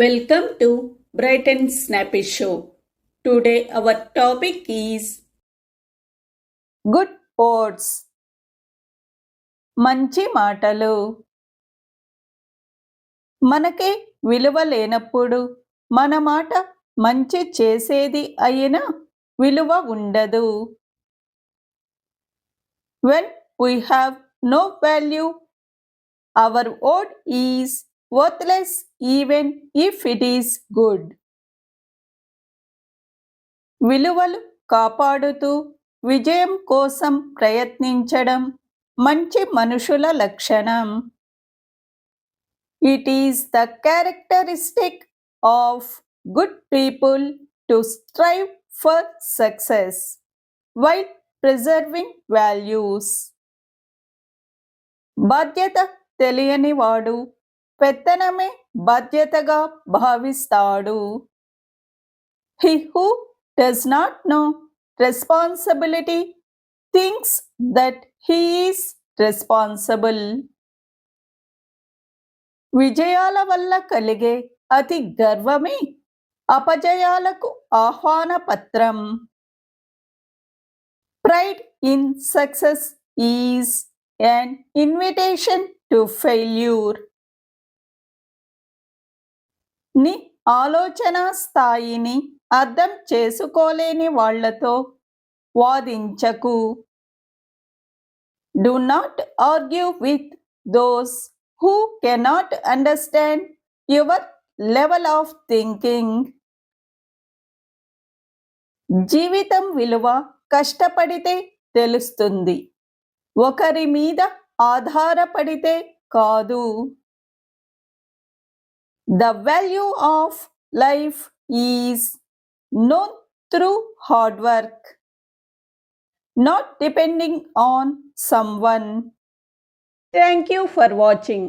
Welcome to Bright and Snappy Show. Today our topic is good words. మంచి మాటలు. మనకే విలువ లేనప్పుడు మన మాట మంచి చేసేది అయినా విలువ ఉండదు. When we have no value, our word is worthless even if it is good. విలువలు కాపాడుతూ విజయం కోసం ప్రయత్నించడం మంచి మనుషుల లక్షణం. It is the characteristic of good people to strive for success while preserving values. బాధ్యత తెలియని వాడు పెత్తనమే బాధ్యతగా భావిస్తాడు. He who does not know responsibility thinks that he is responsible. విజయాల వల్ల కలిగే అతి గర్వమే అపజయాలకు ఆహ్వాన పత్రం. Pride in success is an invitation to failure. నీ ఆలోచన స్థాయిని అర్థం చేసుకోలేని వాళ్లతో వాదించకు. Do not argue with those who cannot understand your level of thinking. జీవితం విలువ కష్టపడితే తెలుస్తుంది, ఒకరి మీద ఆధారపడితే కాదు. The value of life is known through hard work, not depending on someone. Thank you for watching.